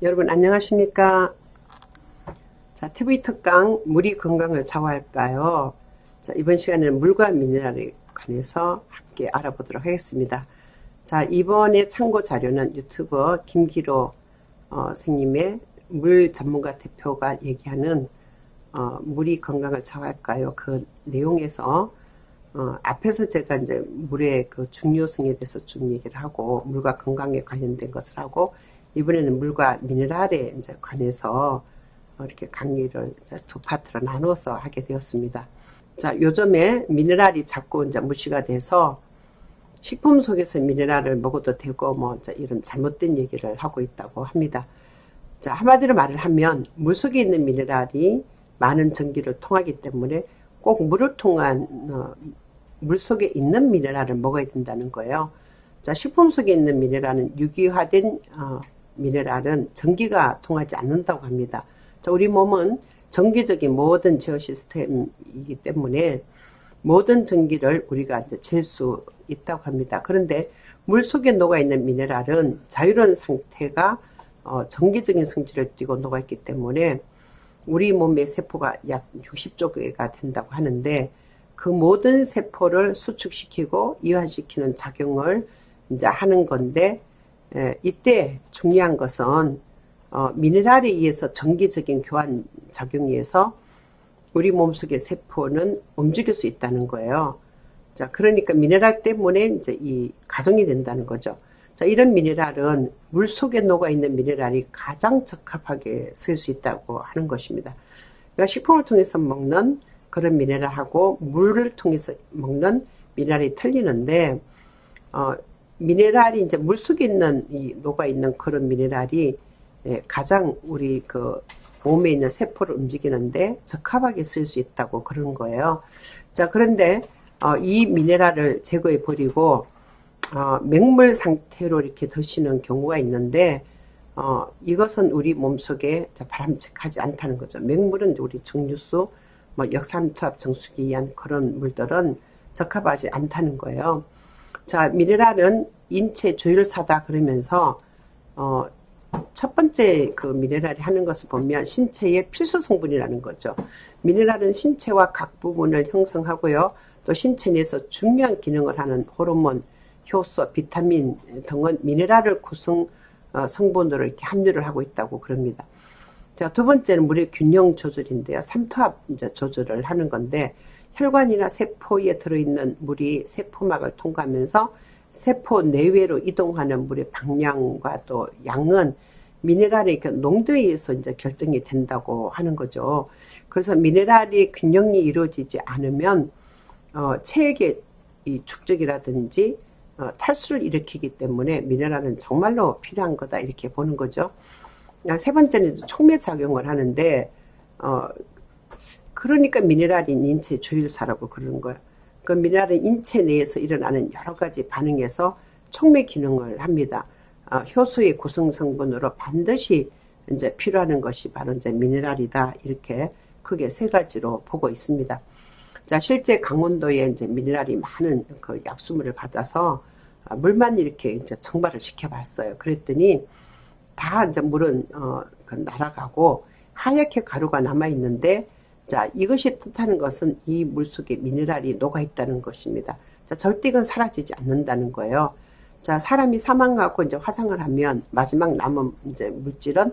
여러분 안녕하십니까? 자, TV 특강 물이 건강을 좌우할까요? 자, 이번 시간에는 물과 미네랄에 관해서 함께 알아보도록 하겠습니다. 자, 이번에 참고 자료는 유튜버 김기로 선생님의 물 전문가 대표가 얘기하는 물이 건강을 좌우할까요? 그 내용에서 앞에서 제가 이제 물의 그 중요성에 대해서 쭉 얘기를 하고 물과 건강에 관련된 것을 하고 이번에는 물과 미네랄에 이제 관해서 이렇게 강의를 이제 두 파트로 나눠서 하게 되었습니다. 자, 요즘에 미네랄이 자꾸 이제 무시가 돼서 식품 속에서 미네랄을 먹어도 되고 뭐 이런 잘못된 얘기를 하고 있다고 합니다. 자, 한마디로 말을 하면 물 속에 있는 미네랄이 많은 전기를 통하기 때문에 꼭 물을 통한 물 속에 있는 미네랄을 먹어야 된다는 거예요. 자, 식품 속에 있는 미네랄은 유기화된 미네랄은 전기가 통하지 않는다고 합니다. 자, 우리 몸은 전기적인 모든 제어 시스템이기 때문에 모든 전기를 우리가 이제 잴 수 있다고 합니다. 그런데 물 속에 녹아있는 미네랄은 자유로운 상태가 전기적인 성질을 띠고 녹아있기 때문에 우리 몸의 세포가 약 60조 개가 된다고 하는데 그 모든 세포를 수축시키고 이완시키는 작용을 이제 하는 건데 이때 중요한 것은 미네랄에 의해서 전기적인 교환 작용에 의해서 우리 몸속의 세포는 움직일 수 있다는 거예요. 자, 그러니까 미네랄 때문에 이제 이 가동이 된다는 거죠. 자, 이런 미네랄은 물 속에 녹아 있는 미네랄이 가장 적합하게 쓸 수 있다고 하는 것입니다. 그러니까 식품을 통해서 먹는 그런 미네랄하고 물을 통해서 먹는 미네랄이 틀리는데, 미네랄이 이제 물 속에 있는 이 녹아 있는 그런 미네랄이 가장 우리 그 몸에 있는 세포를 움직이는데 적합하게 쓸 수 있다고 그런 거예요. 자, 그런데 이 미네랄을 제거해 버리고 맹물 상태로 이렇게 드시는 경우가 있는데 이것은 우리 몸속에 바람직하지 않다는 거죠. 맹물은 우리 정류수, 뭐 역삼투압 정수기에 의한 그런 물들은 적합하지 않다는 거예요. 자, 미네랄은 인체 조율사다 그러면서 첫 번째 그 미네랄이 하는 것을 보면 신체의 필수 성분이라는 거죠. 미네랄은 신체와 각 부분을 형성하고요. 또 신체 내에서 중요한 기능을 하는 호르몬, 효소, 비타민 등은 미네랄을 구성 성분으로 이렇게 함유를 하고 있다고 그럽니다. 자, 두 번째는 물의 균형 조절인데요. 삼투압 이제 조절을 하는 건데 혈관이나 세포에 들어있는 물이 세포막을 통과하면서 세포 내외로 이동하는 물의 방향과 또 양은 미네랄의 농도에 의해서 이제 결정이 된다고 하는 거죠. 그래서 미네랄이 균형이 이루어지지 않으면 체액의 이 축적이라든지 탈수를 일으키기 때문에 미네랄은 정말로 필요한 거다 이렇게 보는 거죠. 세 번째는 촉매 작용을 하는데 그러니까 미네랄이 인체 조율사라고 그러는 거예요. 그 미네랄은 인체 내에서 일어나는 여러 가지 반응에서 촉매 기능을 합니다. 효소의 구성 성분으로 반드시 이제 필요한 것이 바로 이제 미네랄이다 이렇게 크게 세 가지로 보고 있습니다. 자, 실제 강원도에 이제 미네랄이 많은 그 약수물을 받아서 물만 이렇게 이제 청발을 시켜봤어요. 그랬더니 다 이제 물은 날아가고 하얗게 가루가 남아 있는데, 자, 이것이 뜻하는 것은 이 물 속에 미네랄이 녹아 있다는 것입니다. 자, 절대 이건 사라지지 않는다는 거예요. 자, 사람이 사망하고 이제 화장을 하면 마지막 남은 이제 물질은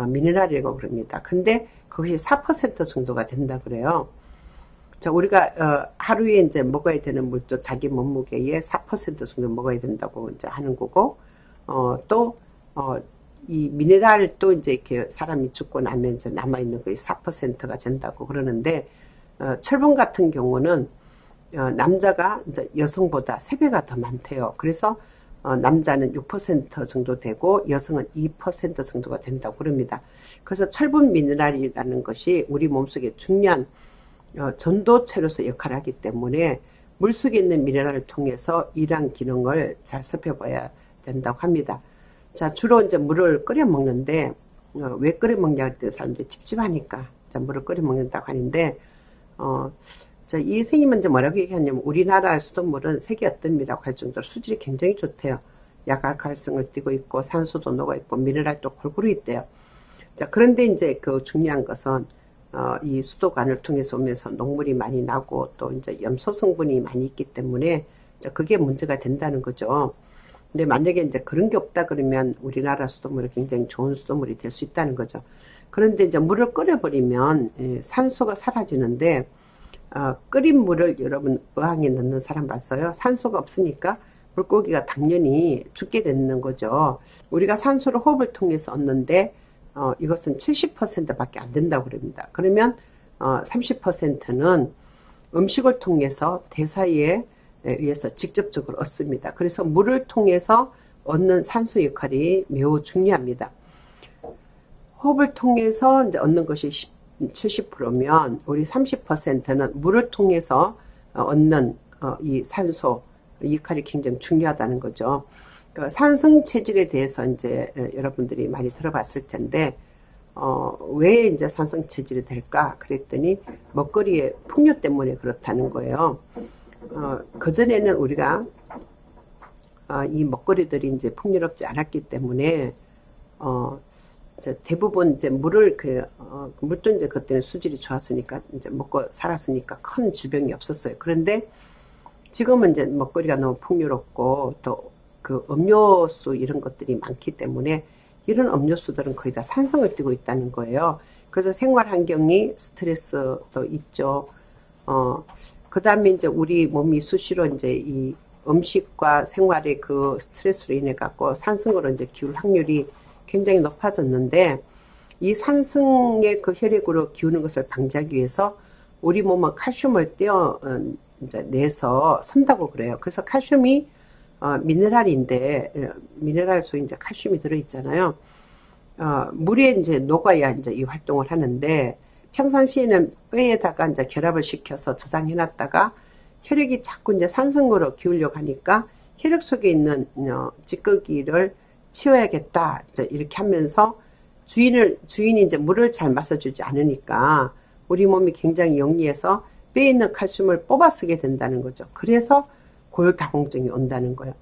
미네랄이라고 그럽니다. 근데 그것이 4% 정도가 된다 그래요. 자, 우리가 하루에 이제 먹어야 되는 물도 자기 몸무게의 4% 정도 먹어야 된다고 이제 하는 거고, 이 미네랄도 이제 이렇게 사람이 죽고 나면 이제 남아있는 것이 4%가 된다고 그러는데, 철분 같은 경우는 남자가 이제 여성보다 3배가 더 많대요. 그래서 남자는 6% 정도 되고 여성은 2% 정도가 된다고 그럽니다. 그래서 철분 미네랄이라는 것이 우리 몸속에 중요한 전도체로서 역할을 하기 때문에 물속에 있는 미네랄을 통해서 이러한 기능을 잘 살펴봐야 된다고 합니다. 자, 주로 이제 물을 끓여 먹는데 왜 끓여 먹냐 그랬더니 사람들이 찝찝하니까 자, 물을 끓여 먹는다고 하는데 자, 이 선생님은 이제 뭐라고 얘기하냐면 우리나라 수돗물은 세계 어떤 미라고 할 정도로 수질이 굉장히 좋대요. 약알칼성을 띠고 있고 산소도 녹아 있고 미네랄도 골고루 있대요. 자, 그런데 이제 그 중요한 것은 이 수도관을 통해서 오면서 녹물이 많이 나고 또 이제 염소 성분이 많이 있기 때문에 그게 문제가 된다는 거죠. 근데 만약에 이제 그런 게 없다 그러면 우리나라 수돗물이 굉장히 좋은 수돗물이 될 수 있다는 거죠. 그런데 이제 물을 끓여버리면 산소가 사라지는데 끓인 물을 여러분 어항에 넣는 사람 봤어요? 산소가 없으니까 물고기가 당연히 죽게 되는 거죠. 우리가 산소를 호흡을 통해서 얻는데 이것은 70%밖에 안 된다고 그럽니다. 그러면 30%는 음식을 통해서 대사에 의해서 직접적으로 얻습니다. 그래서 물을 통해서 얻는 산소 역할이 매우 중요합니다. 호흡을 통해서 이제 얻는 것이 70%면 우리 30%는 물을 통해서 얻는 이 산소 역할이 굉장히 중요하다는 거죠. 그 산성 체질에 대해서 이제 여러분들이 많이 들어봤을 텐데 왜 이제 산성 체질이 될까? 그랬더니 먹거리의 풍요 때문에 그렇다는 거예요. 그전에는 우리가 이 먹거리들이 이제 풍요롭지 않았기 때문에 이제 대부분 이제 물을 물도 이제 그때는 수질이 좋았으니까 이제 먹고 살았으니까 큰 질병이 없었어요. 그런데 지금은 이제 먹거리가 너무 풍요롭고 또 그 음료수 이런 것들이 많기 때문에 이런 음료수들은 거의 다 산성을 띠고 있다는 거예요. 그래서 생활 환경이 스트레스도 있죠. 그 다음에 이제 우리 몸이 수시로 이제 이 음식과 생활의 그 스트레스로 인해 갖고 산성으로 이제 기울 확률이 굉장히 높아졌는데 이 산성의 그 혈액으로 기우는 것을 방지하기 위해서 우리 몸은 칼슘을 떼어 이제 내서 쓴다고 그래요. 그래서 칼슘이 미네랄인데 미네랄 속에 이제 칼슘이 들어 있잖아요. 물에 이제 녹아야 이제 이 활동을 하는데 평상시에는 뼈에다가 이제 결합을 시켜서 저장해 놨다가 혈액이 자꾸 이제 산성으로 기울려고 하니까 혈액 속에 있는 찌꺼기를 치워야겠다. 이제 이렇게 하면서 주인이 이제 물을 잘 마셔주지 않으니까 우리 몸이 굉장히 영리해서 뼈에 있는 칼슘을 뽑아 쓰게 된다는 거죠. 그래서 골다공증이 온다는 거예요.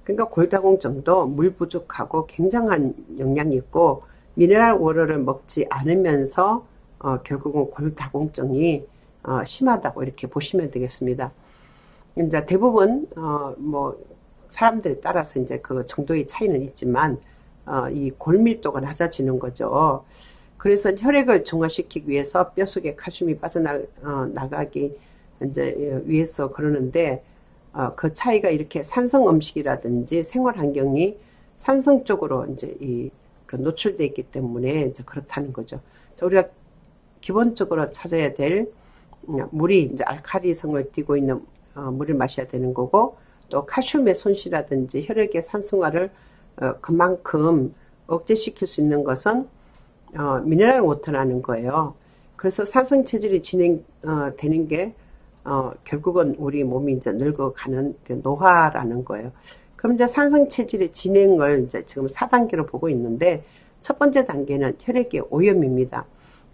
그러니까 골다공증도 물 부족하고 굉장한 영향이 있고 미네랄 워터를 먹지 않으면서 결국은 골다공증이 심하다고 이렇게 보시면 되겠습니다. 이제 대부분 뭐 사람들에 따라서 이제 그 정도의 차이는 있지만 이 골밀도가 낮아지는 거죠. 그래서 혈액을 중화시키기 위해서 뼈 속에 칼슘이 빠져나가기 이제 위해서 그러는데 그 차이가 이렇게 산성 음식이라든지 생활 환경이 산성 쪽으로 이제 그 노출되어 있기 때문에 이제 그렇다는 거죠. 우리가 기본적으로 찾아야 될 물이 이제 알칼리성을 띠고 있는 물을 마셔야 되는 거고 또 칼슘의 손실이라든지 혈액의 산성화를 그만큼 억제시킬 수 있는 것은 미네랄 워터라는 거예요. 그래서 산성 체질이 진행되는 게 결국은 우리 몸이 이제 늙어가는 노화라는 거예요. 그럼 이제 산성 체질의 진행을 이제 지금 4단계로 보고 있는데 첫 번째 단계는 혈액의 오염입니다.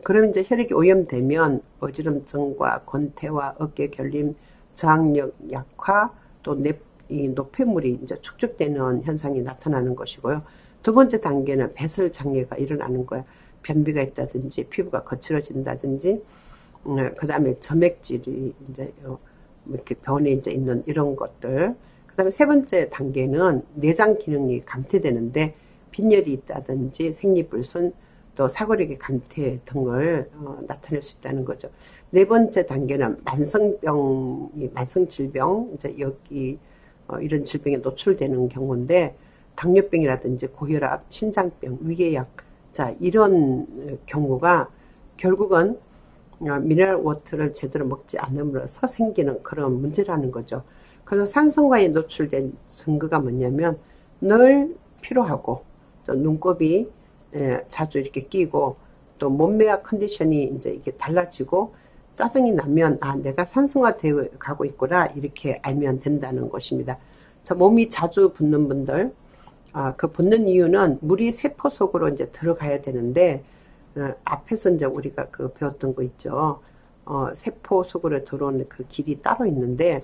그럼 이제 혈액이 오염되면 어지럼증과 권태와 어깨 결림, 저항력 약화, 또 이 노폐물이 이제 축적되는 현상이 나타나는 것이고요. 두 번째 단계는 배설 장애가 일어나는 거예요. 변비가 있다든지 피부가 거칠어진다든지 그 다음에 점액질이 이제 이렇게 변해 이제 있는 이런 것들. 그 다음에 세 번째 단계는 내장 기능이 감퇴되는데 빈혈이 있다든지 생리불순 또 사고력의 감퇴 등을 나타낼 수 있다는 거죠. 네 번째 단계는 만성질병, 이제 여기 이런 질병에 노출되는 경우인데 당뇨병이라든지 고혈압, 신장병, 위궤양, 자 이런 경우가 결국은 미네랄 워터를 제대로 먹지 않음으로써 생기는 그런 문제라는 거죠. 그래서 산성과에 노출된 증거가 뭐냐면 늘 피로하고 또 눈곱이 자주 이렇게 끼고 또 몸매와 컨디션이 이제 이게 달라지고 짜증이 나면 내가 산성화되어 가고 있구나 이렇게 알면 된다는 것입니다. 자, 몸이 자주 붓는 분들 그 붓는 이유는 물이 세포 속으로 이제 들어가야 되는데 앞에서 이제 우리가 그 배웠던 거 있죠. 세포 속으로 들어오는 그 길이 따로 있는데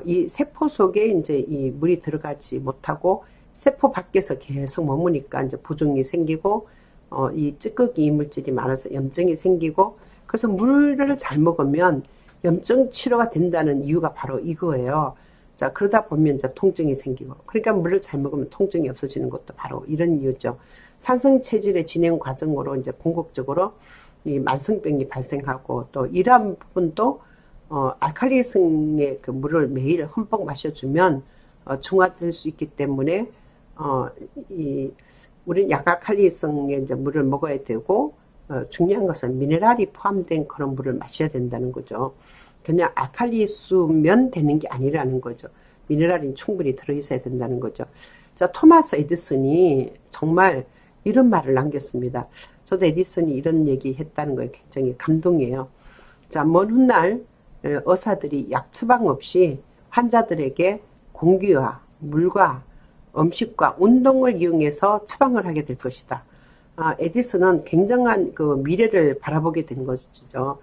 이 세포 속에 이제 이 물이 들어가지 못하고 세포 밖에서 계속 머무니까 이제 부종이 생기고 이 찌꺼기 이물질이 많아서 염증이 생기고, 그래서 물을 잘 먹으면 염증 치료가 된다는 이유가 바로 이거예요. 자, 그러다 보면 이제 통증이 생기고, 그러니까 물을 잘 먹으면 통증이 없어지는 것도 바로 이런 이유죠. 산성 체질의 진행 과정으로 이제 궁극적으로 이 만성병이 발생하고, 또 이러한 부분도 알칼리성의 그 물을 매일 흠뻑 마셔주면 중화될 수 있기 때문에 우리는 약알칼리성의 이제 물을 먹어야 되고, 중요한 것은 미네랄이 포함된 그런 물을 마셔야 된다는 거죠. 그냥 알칼리수면 되는 게 아니라는 거죠. 미네랄이 충분히 들어있어야 된다는 거죠. 자, 토마스 에디슨이 정말 이런 말을 남겼습니다. 저도 에디슨이 이런 얘기 했다는 거에 굉장히 감동이에요. 자, 먼 훗날 의사들이 약 처방 없이 환자들에게 공기와 물과 음식과 운동을 이용해서 처방을 하게 될 것이다. 에디슨은 굉장한 그 미래를 바라보게 된 것이죠.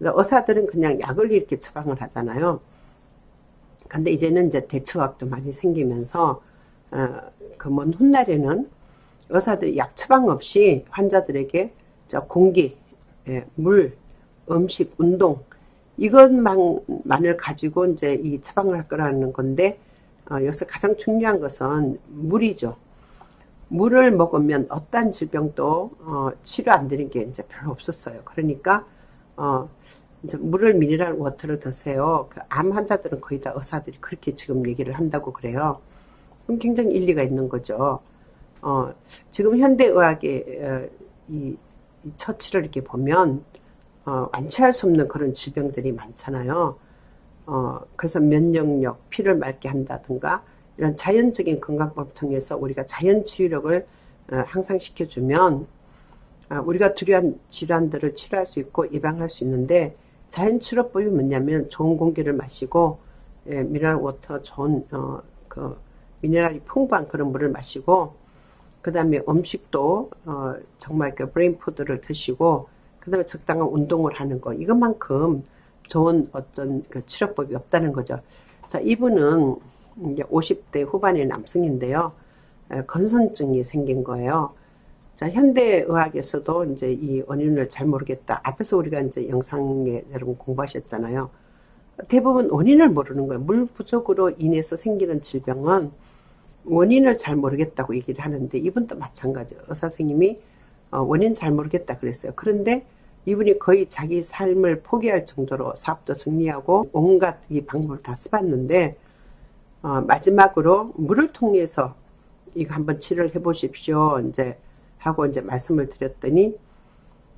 의사들은 그냥 약을 이렇게 처방을 하잖아요. 근데 이제는 이제 대처학도 많이 생기면서 그 먼 훗날에는 의사들이 약 처방 없이 환자들에게 공기, 물, 음식, 운동 이것만을 가지고 이제 이 처방을 할 거라는 건데, 여기서 가장 중요한 것은 물이죠. 물을 먹으면 어떠한 질병도 치료 안 되는 게 이제 별로 없었어요. 그러니까 이제 물을 미네랄 워터를 드세요. 그 암 환자들은 거의 다 의사들이 그렇게 지금 얘기를 한다고 그래요. 그럼 굉장히 일리가 있는 거죠. 지금 현대의학의 이 처치를 이렇게 보면 완치할 수 없는 그런 질병들이 많잖아요. 그래서 면역력, 피를 맑게 한다든가 이런 자연적인 건강법을 통해서 우리가 자연 치유력을 향상시켜주면 우리가 두려운 질환들을 치료할 수 있고 예방할 수 있는데, 자연 치료법이 뭐냐면 좋은 공기를 마시고 미네랄 워터, 좋은 그 미네랄이 풍부한 그런 물을 마시고, 그 다음에 음식도 정말 그 브레인 푸드를 드시고, 그 다음에 적당한 운동을 하는 거, 이것만큼 좋은 어떤 그 치료법이 없다는 거죠. 자, 이분은 이제 50대 후반의 남성인데요. 건선증이 생긴 거예요. 자, 현대의학에서도 이제 이 원인을 잘 모르겠다. 앞에서 우리가 이제 영상에 여러분 공부하셨잖아요. 대부분 원인을 모르는 거예요. 물 부족으로 인해서 생기는 질병은 원인을 잘 모르겠다고 얘기를 하는데, 이분도 마찬가지예요. 의사 선생님이 원인 잘 모르겠다 그랬어요. 그런데 이분이 거의 자기 삶을 포기할 정도로 사업도 정리하고 온갖 이 방법을 다 써봤는데, 마지막으로 물을 통해서 이거 한번 치료를 해보십시오. 이제 하고 이제 말씀을 드렸더니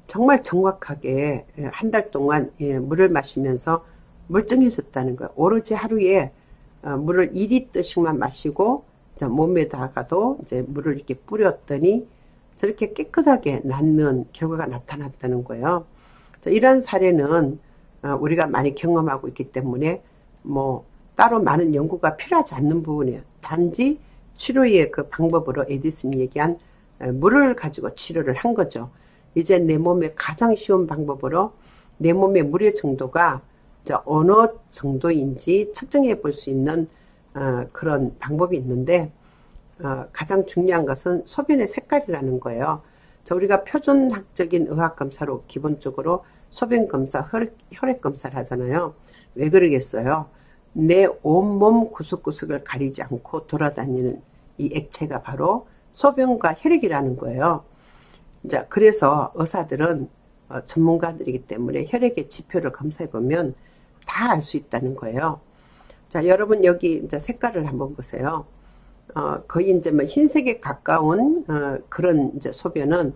정말 정확하게 한 달 동안 물을 마시면서 멀쩡해졌다는 거예요. 오로지 하루에 물을 2리터씩만 마시고 몸에다가도 이제 물을 이렇게 뿌렸더니 저렇게 깨끗하게 낫는 결과가 나타났다는 거예요. 이런 사례는 우리가 많이 경험하고 있기 때문에 뭐 따로 많은 연구가 필요하지 않는 부분이에요. 단지 치료의 그 방법으로 에디슨이 얘기한 물을 가지고 치료를 한 거죠. 이제 내 몸에 가장 쉬운 방법으로 내 몸의 물의 정도가 어느 정도인지 측정해 볼 수 있는 그런 방법이 있는데, 가장 중요한 것은 소변의 색깔이라는 거예요. 우리가 표준학적인 의학검사로 기본적으로 소변검사, 혈액검사를 하잖아요. 왜 그러겠어요? 내 온몸 구석구석을 가리지 않고 돌아다니는 이 액체가 바로 소변과 혈액이라는 거예요. 자, 그래서 의사들은 전문가들이기 때문에 혈액의 지표를 검사해보면 다 알 수 있다는 거예요. 자, 여러분 여기 이제 색깔을 한번 보세요. 거의 이제 뭐 흰색에 가까운 그런 이제 소변은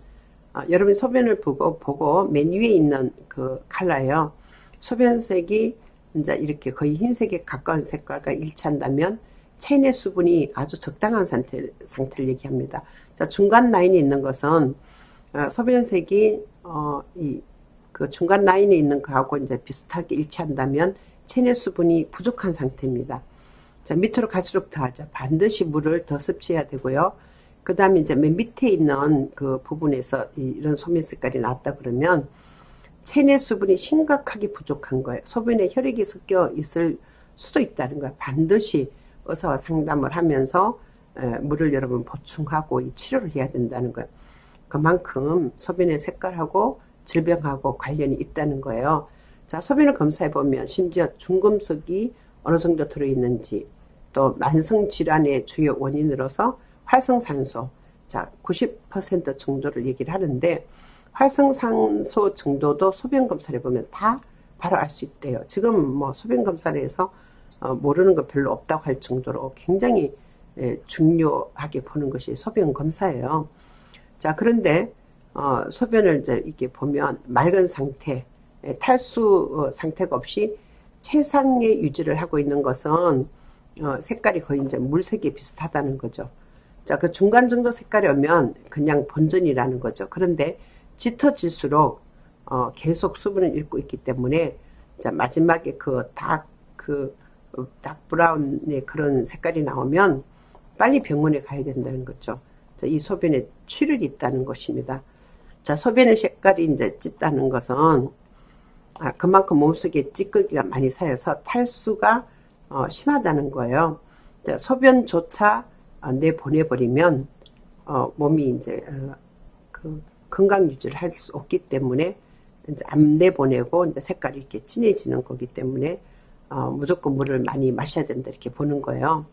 여러분 소변을 보고 맨 위에 있는 그 컬러예요. 소변색이 이제 이렇게 거의 흰색에 가까운 색깔과 일치한다면 체내 수분이 아주 적당한 상태를 얘기합니다. 자, 중간 라인에 있는 것은 소변색이 그 중간 라인에 있는 거하고 이제 비슷하게 일치한다면 체내 수분이 부족한 상태입니다. 자, 밑으로 갈수록 더하죠. 반드시 물을 더 섭취해야 되고요. 그 다음에 이제 맨 밑에 있는 그 부분에서 이런 소변 색깔이 났다 그러면 체내 수분이 심각하게 부족한 거예요. 소변에 혈액이 섞여 있을 수도 있다는 거예요. 반드시 의사와 상담을 하면서 물을 여러분 보충하고 이 치료를 해야 된다는 거예요. 그만큼 소변의 색깔하고 질병하고 관련이 있다는 거예요. 자, 소변을 검사해 보면 심지어 중금속이 어느 정도 들어있는지, 또 만성 질환의 주요 원인으로서 활성산소, 자, 90% 정도를 얘기를 하는데, 활성산소 정도도 소변 검사를 해보면 다 바로 알 수 있대요. 지금 뭐 소변 검사를 해서 모르는 거 별로 없다고 할 정도로 굉장히 중요하게 보는 것이 소변 검사예요. 자, 그런데 소변을 이제 이렇게 보면 맑은 상태, 탈수 상태가 없이 최상의 유지를 하고 있는 것은 색깔이 거의 이제 물색이 비슷하다는 거죠. 자, 그 중간 정도 색깔이 오면 그냥 본전이라는 거죠. 그런데 짙어질수록 계속 수분을 잃고 있기 때문에, 자, 마지막에 닭 브라운의 그런 색깔이 나오면 빨리 병원에 가야 된다는 거죠. 자, 이 소변에 출혈이 있다는 것입니다. 자, 소변의 색깔이 이제 짙다는 것은 그만큼 몸속에 찌꺼기가 많이 쌓여서 탈수가 심하다는 거예요. 자, 소변조차 내보내버리면 몸이 이제 그 건강 유지를 할 수 없기 때문에 이제 안 내보내고 이제 색깔이 이렇게 진해지는 거기 때문에 무조건 물을 많이 마셔야 된다 이렇게 보는 거예요.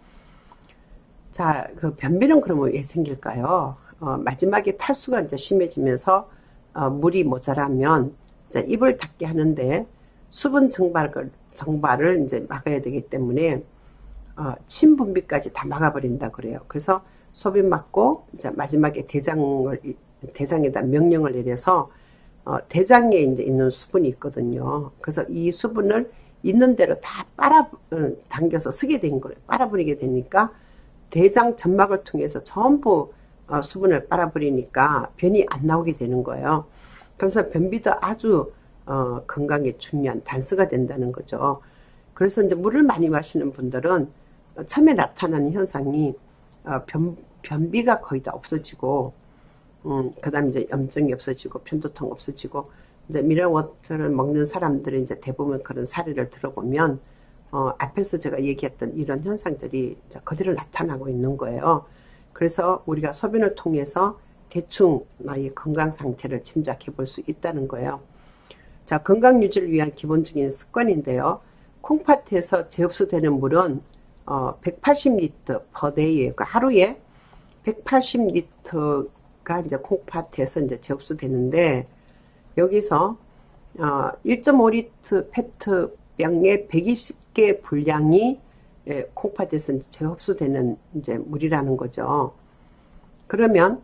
자, 그 변비는 그러면 왜 생길까요? 마지막에 탈수가 이제 심해지면서 물이 모자라면 이제 입을 닫게 하는데 수분 정발을 이제 막아야 되기 때문에 침 분비까지 다 막아버린다 그래요. 그래서 소변 막고 이제 마지막에 대장에다 명령을 내려서 대장에 이제 있는 수분이 있거든요. 그래서 이 수분을 있는 대로 다 당겨서 쓰게 된 거예요. 빨아버리게 되니까 대장 점막을 통해서 전부 수분을 빨아버리니까 변이 안 나오게 되는 거예요. 그래서 변비도 아주 건강에 중요한 단서가 된다는 거죠. 그래서 이제 물을 많이 마시는 분들은 처음에 나타나는 현상이 변비가 거의 다 없어지고, 그 다음에 이제 염증이 없어지고, 편도통 없어지고, 이제 미네랄워터를 먹는 사람들이 이제 대부분 그런 사례를 들어보면, 앞에서 제가 얘기했던 이런 현상들이 그대로 나타나고 있는 거예요. 그래서 우리가 소변을 통해서 대충 나의 건강 상태를 짐작해 볼 수 있다는 거예요. 자, 건강 유지를 위한 기본적인 습관인데요. 콩팥에서 재흡수되는 물은 180리터 per day예요. 그러니까 하루에 180리터가 이제 콩팥에서 이제 재흡수되는데, 여기서 1.5리터 페트병에 120개 분량이 콩팥에서 재흡수되는 이제 물이라는 거죠. 그러면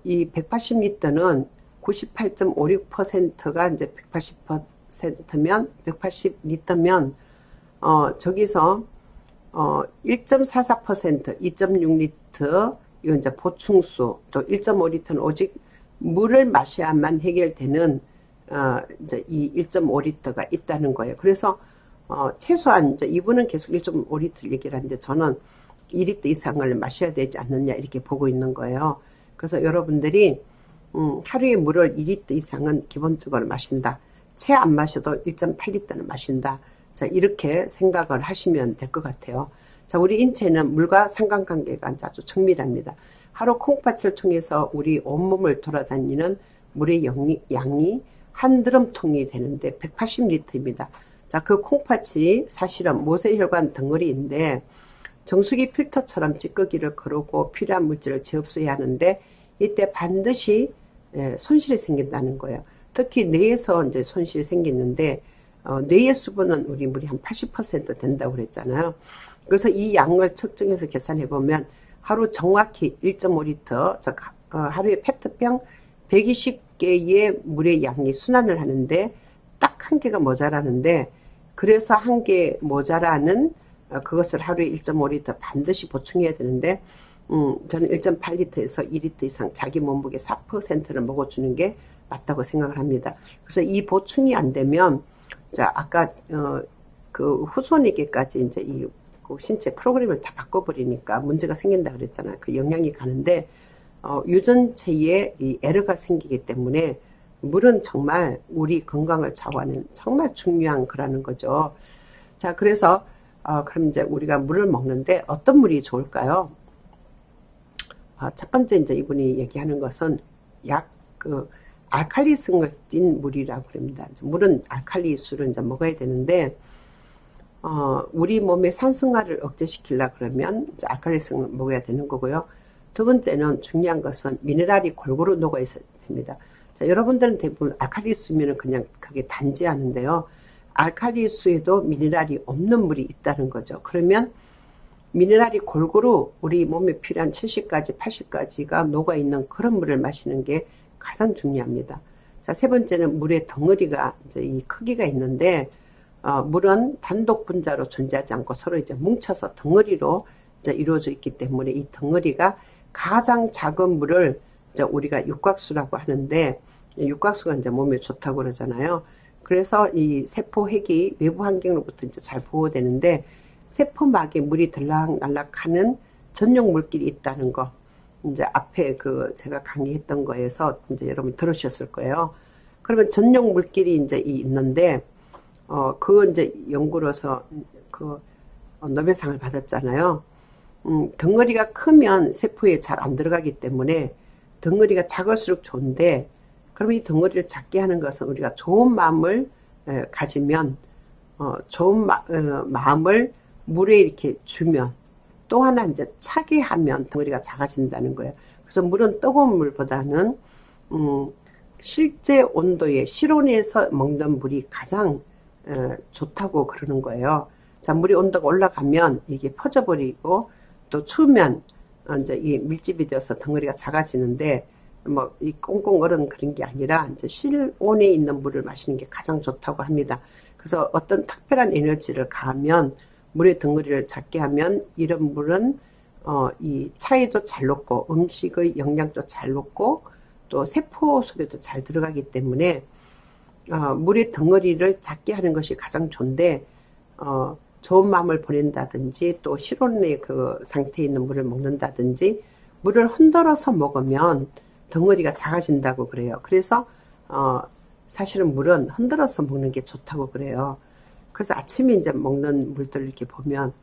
이 180리터는 98.56%가 이제 180리터면 저기서 1.44%, 2.6리터 이건 이제 보충수, 또 1.5리터는 오직 물을 마셔야만 해결되는 이제 이 1.5리터가 있다는 거예요. 그래서 최소한 이제 이분은 계속 1.5리터 얘기를 하는데 저는 2리터 이상을 마셔야 되지 않느냐 이렇게 보고 있는 거예요. 그래서 여러분들이 하루에 물을 2리터 이상은 기본적으로 마신다. 채 안 마셔도 1.8리터는 마신다. 자, 이렇게 생각을 하시면 될 것 같아요. 자, 우리 인체는 물과 상관관계가 아주 정밀합니다. 하루 콩팥을 통해서 우리 온몸을 돌아다니는 물의 양이 한 드럼통이 되는데 180리터입니다. 자, 그 콩팥이 사실은 모세혈관 덩어리인데 정수기 필터처럼 찌꺼기를 거르고 필요한 물질을 재흡수해야 하는데 이때 반드시 손실이 생긴다는 거예요. 특히 뇌에서 이제 손실이 생기는데 뇌의 수분은 우리 물이 한 80% 된다고 그랬잖아요. 그래서 이 양을 측정해서 계산해 보면 하루 정확히 1.5리터, 즉 하루에 페트병 120개의 물의 양이 순환을 하는데 딱 한 개가 모자라는데, 그래서 한 개 모자라는 그것을 하루에 1.5리터 반드시 보충해야 되는데 저는 1.8리터에서 2리터 이상 자기 몸무게 4%를 먹어주는 게 맞다고 생각을 합니다. 그래서 이 보충이 안 되면, 자, 아까 그 후손에게까지 이제 이 신체 프로그램을 다 바꿔버리니까 문제가 생긴다 그랬잖아요. 그 영향이 가는데 유전체에 이 에러가 생기기 때문에 물은 정말 우리 건강을 좌우하는 정말 중요한 거라는 거죠. 자, 그래서 그럼 이제 우리가 물을 먹는데 어떤 물이 좋을까요? 첫 번째 이제 이분이 얘기하는 것은 알칼리성을 띤 물이라고 그럽니다. 물은 알칼리수를 이제 먹어야 되는데, 우리 몸의 산성화를 억제시키려 그러면 이제 알칼리성을 먹어야 되는 거고요. 두 번째는 중요한 것은 미네랄이 골고루 녹아 있어야 됩니다. 자, 여러분들은 대부분 알칼리수면 그냥 그게 단지하는데요. 알칼리수에도 미네랄이 없는 물이 있다는 거죠. 그러면 미네랄이 골고루 우리 몸에 필요한 70가지, 80가지가 녹아있는 그런 물을 마시는 게 가장 중요합니다. 자, 세 번째는 물의 덩어리가 이제 이 크기가 있는데, 물은 단독 분자로 존재하지 않고 서로 이제 뭉쳐서 덩어리로 이제 이루어져 있기 때문에 이 덩어리가 가장 작은 물을 이제 우리가 육각수라고 하는데, 육각수가 이제 몸에 좋다고 그러잖아요. 그래서 이 세포핵이 외부 환경으로부터 이제 잘 보호되는데, 세포막에 물이 들락날락하는 전용 물길이 있다는 거. 이제 앞에 제가 강의했던 거에서 이제 여러분 들으셨을 거예요. 그러면 전용 물길이 이제 있는데, 그거 이제 연구로서 노벨상을 받았잖아요. 덩어리가 크면 세포에 잘 안 들어가기 때문에 덩어리가 작을수록 좋은데, 그러면 이 덩어리를 작게 하는 것은 우리가 좋은 마음을 가지면, 좋은 마음을 물에 이렇게 주면, 또 하나 이제 차게 하면 덩어리가 작아진다는 거예요. 그래서 물은 뜨거운 물보다는 실제 온도의 실온에서 먹는 물이 가장 좋다고 그러는 거예요. 자, 물의 온도가 올라가면 이게 퍼져버리고, 또 추우면 이제 이 밀집이 되어서 덩어리가 작아지는데, 뭐 이 꽁꽁 얼은 그런 게 아니라 이제 실온에 있는 물을 마시는 게 가장 좋다고 합니다. 그래서 어떤 특별한 에너지를 가하면 물의 덩어리를 작게 하면 이런 물은 이 차이도 잘 녹고 음식의 영양도 잘 녹고 또 세포 속에도 잘 들어가기 때문에 물의 덩어리를 작게 하는 것이 가장 좋은데, 좋은 마음을 보낸다든지 또 실온의 그 상태에 있는 물을 먹는다든지 물을 흔들어서 먹으면 덩어리가 작아진다고 그래요. 그래서 사실은 물은 흔들어서 먹는 게 좋다고 그래요. 그래서 아침에 이제 먹는 물들 이렇게 보면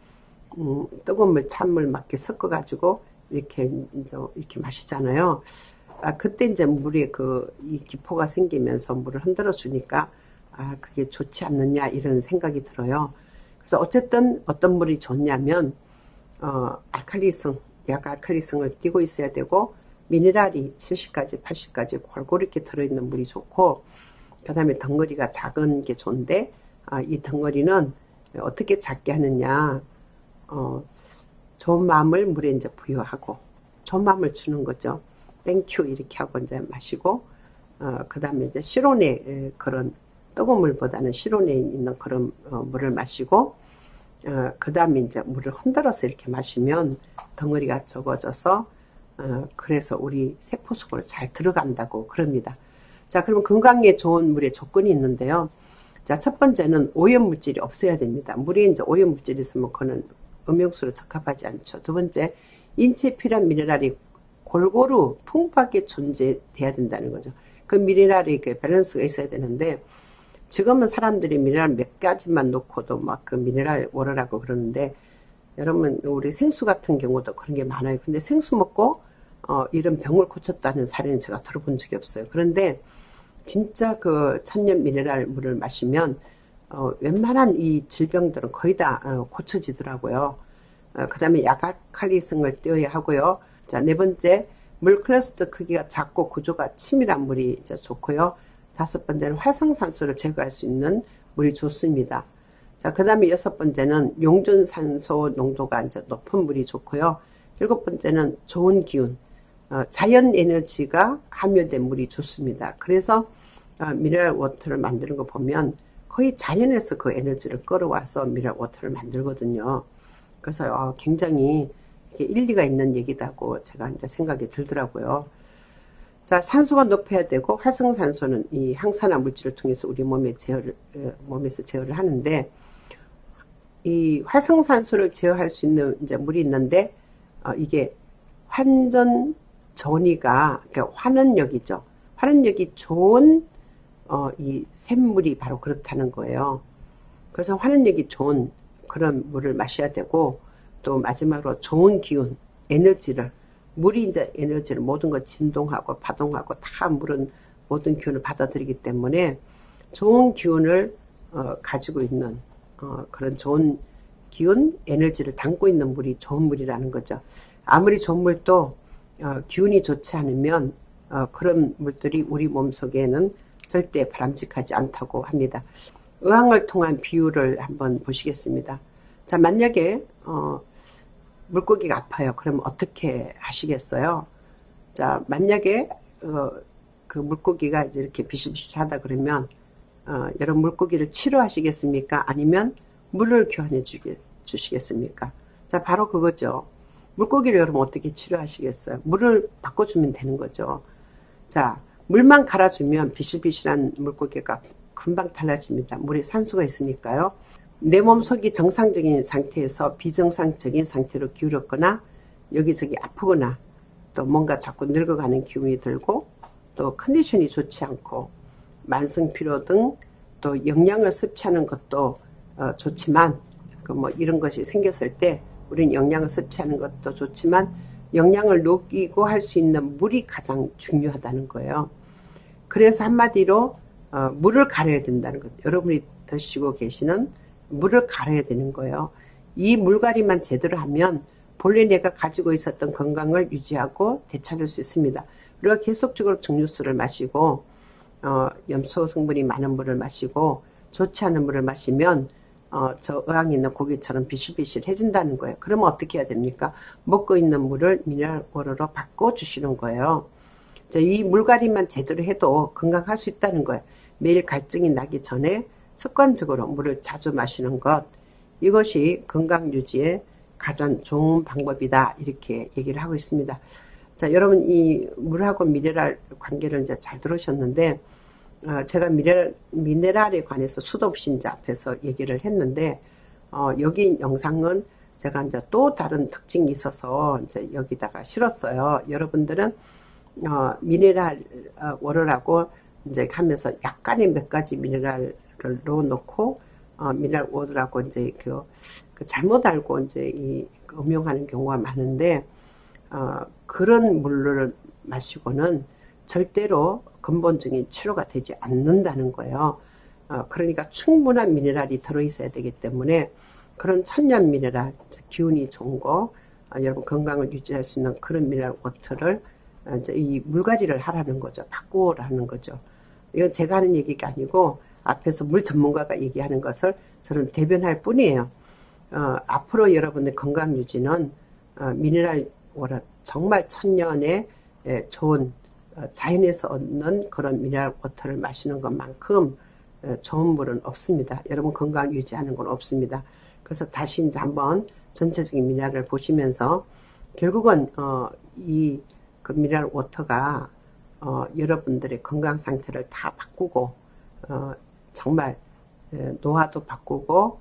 뜨거운 물, 찬물 막 이렇게 섞어가지고 이렇게 이제 이렇게 마시잖아요. 그때 이제 물에 이 기포가 생기면서 물을 흔들어 주니까 그게 좋지 않느냐 이런 생각이 들어요. 그래서 어쨌든 어떤 물이 좋냐면 알칼리성, 약 알칼리성을 띠고 있어야 되고 미네랄이 70가지, 80가지 골고루 이렇게 들어있는 물이 좋고, 그 다음에 덩어리가 작은 게 좋은데, 이 덩어리는 어떻게 작게 하느냐, 좋은 마음을 물에 이제 부여하고, 좋은 마음을 주는 거죠. 땡큐 이렇게 하고 이제 마시고, 그 다음에 이제 실온에 그런 뜨거운 물보다는 실온에 있는 그런 물을 마시고, 그 다음에 이제 물을 흔들어서 이렇게 마시면 덩어리가 적어져서 그래서 우리 세포 속으로 잘 들어간다고 그럽니다. 자, 그럼 건강에 좋은 물의 조건이 있는데요. 자, 첫 번째는 오염물질이 없어야 됩니다. 물에 이제 오염물질이 있으면 그거는 음용수로 적합하지 않죠. 두 번째, 인체에 필요한 미네랄이 골고루 풍부하게 존재돼야 된다는 거죠. 그 미네랄이 밸런스가 있어야 되는데, 지금은 사람들이 미네랄 몇 가지만 놓고도 막 그 미네랄 워러라고 그러는데, 여러분 우리 생수 같은 경우도 그런 게 많아요. 근데 생수 먹고 이런 병을 고쳤다는 사례는 제가 들어본 적이 없어요. 그런데 진짜 그 천년 미네랄 물을 마시면 웬만한 이 질병들은 거의 다 고쳐지더라고요. 그 다음에 약알칼리성을 띄어야 하고요. 자, 네 번째, 물 클러스터 크기가 작고 구조가 치밀한 물이 이제 좋고요. 다섯 번째는 활성산소를 제거할 수 있는 물이 좋습니다. 자, 그 다음에 여섯 번째는 용존산소 농도가 이제 높은 물이 좋고요. 일곱 번째는 좋은 기운, 자연 에너지가 함유된 물이 좋습니다. 그래서 미네랄 워터를 만드는 거 보면 거의 자연에서 그 에너지를 끌어와서 미네랄 워터를 만들거든요. 그래서 굉장히 일리가 있는 얘기다고 제가 이제 생각이 들더라고요. 자, 산소가 높아야 되고 활성산소는 이 항산화 물질을 통해서 우리 몸에서 제어를 하는데, 이 활성산소를 제어할 수 있는 이제 물이 있는데, 이게 환전 전이가, 그러니까 환원력이죠. 환원력이 좋은 이 샘물이 바로 그렇다는 거예요. 그래서 환원력이 좋은 그런 물을 마셔야 되고, 또 마지막으로 좋은 기운, 에너지를, 물이 이제 에너지를 모든 것 진동하고 파동하고 다 물은 모든 기운을 받아들이기 때문에 좋은 기운을 가지고 있는 그런 좋은 기운, 에너지를 담고 있는 물이 좋은 물이라는 거죠. 아무리 좋은 물도 기운이 좋지 않으면 그런 물들이 우리 몸속에는 절대 바람직하지 않다고 합니다. 의학을 통한 비유를 한번 보시겠습니다. 자, 만약에 물고기가 아파요. 그럼 어떻게 하시겠어요? 자, 만약에 그 물고기가 이제 이렇게 비실비실하다 그러면 여러분 물고기를 치료하시겠습니까? 아니면 물을 교환해 주시겠습니까? 자, 바로 그거죠. 물고기를 여러분 어떻게 치료하시겠어요? 물을 바꿔주면 되는 거죠. 자, 물만 갈아주면 비실비실한 물고기가 금방 달라집니다. 물에 산소가 있으니까요. 내 몸속이 정상적인 상태에서 비정상적인 상태로 기울었거나 여기저기 아프거나 또 뭔가 자꾸 늙어가는 기운이 들고 또 컨디션이 좋지 않고 만성피로 등 또 영양을 섭취하는 것도 좋지만 그 뭐 이런 것이 생겼을 때 우리는 영양을 섭취하는 것도 좋지만 영양을 녹이고 할 수 있는 물이 가장 중요하다는 거예요. 그래서 한마디로 물을 가려야 된다는 것. 여러분이 드시고 계시는 물을 가려야 되는 거예요. 이 물갈이만 제대로 하면 본래 내가 가지고 있었던 건강을 유지하고 되찾을 수 있습니다. 우리가 계속적으로 정류수를 마시고 염소 성분이 많은 물을 마시고 좋지 않은 물을 마시면 저 의왕에 있는 고기처럼 비실비실해진다는 거예요. 그러면 어떻게 해야 됩니까? 먹고 있는 물을 미네랄워터로 바꿔주시는 거예요. 이 물갈이만 제대로 해도 건강할 수 있다는 거예요. 매일 갈증이 나기 전에 습관적으로 물을 자주 마시는 것, 이것이 건강 유지에 가장 좋은 방법이다, 이렇게 얘기를 하고 있습니다. 자, 여러분 이 물하고 미네랄 관계를 이제 잘 들으셨는데 제가 미네랄에 관해서 수도 없이 이제 앞에서 얘기를 했는데 여기 영상은 제가 이제 또 다른 특징이 있어서 이제 여기다가 실었어요. 여러분들은 미네랄 워터라고 이제 하면서 약간의 몇 가지 미네랄을 넣어놓고 미네랄 워터라고 이제 그 잘못 알고 이제 음용하는 경우가 많은데 그런 물을 마시고는 절대로 근본적인 치료가 되지 않는다는 거예요. 그러니까 충분한 미네랄이 들어있어야 되기 때문에 그런 천연 미네랄, 기운이 좋은 거, 여러분 건강을 유지할 수 있는 그런 미네랄 워터를 이제 이 물갈이를 하라는 거죠. 바꾸라는 거죠. 이건 제가 하는 얘기가 아니고 앞에서 물 전문가가 얘기하는 것을 저는 대변할 뿐이에요. 앞으로 여러분의 건강 유지는 미네랄 워터, 정말 천년의 좋은 자연에서 얻는 그런 미네랄 워터를 마시는 것만큼 좋은 물은 없습니다. 여러분 건강 유지하는 건 없습니다. 그래서 다시 이제 한번 전체적인 미네랄을 보시면서 결국은 그 미네랄 워터가 여러분들의 건강 상태를 다 바꾸고 정말 노화도 바꾸고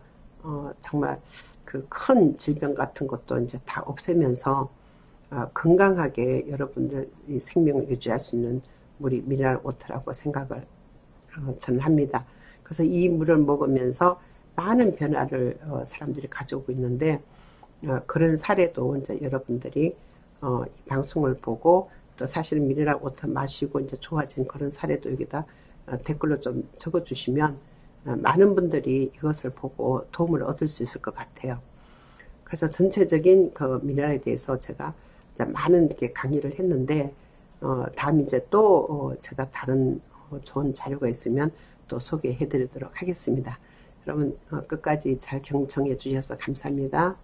정말 그 큰 질병 같은 것도 이제 다 없애면서 건강하게 여러분들이 생명을 유지할 수 있는 물이 미네랄 워터라고 생각을 저는 합니다. 그래서 이 물을 먹으면서 많은 변화를 사람들이 가져오고 있는데 그런 사례도 이제 여러분들이 이 방송을 보고 또 사실은 미네랄 워터 마시고 이제 좋아진 그런 사례도 여기다 댓글로 좀 적어주시면 많은 분들이 이것을 보고 도움을 얻을 수 있을 것 같아요. 그래서 전체적인 그 미네랄에 대해서 제가 많은 게 강의를 했는데 다음 이제 또 제가 다른 좋은 자료가 있으면 또 소개해 드리도록 하겠습니다. 여러분 끝까지 잘 경청해 주셔서 감사합니다.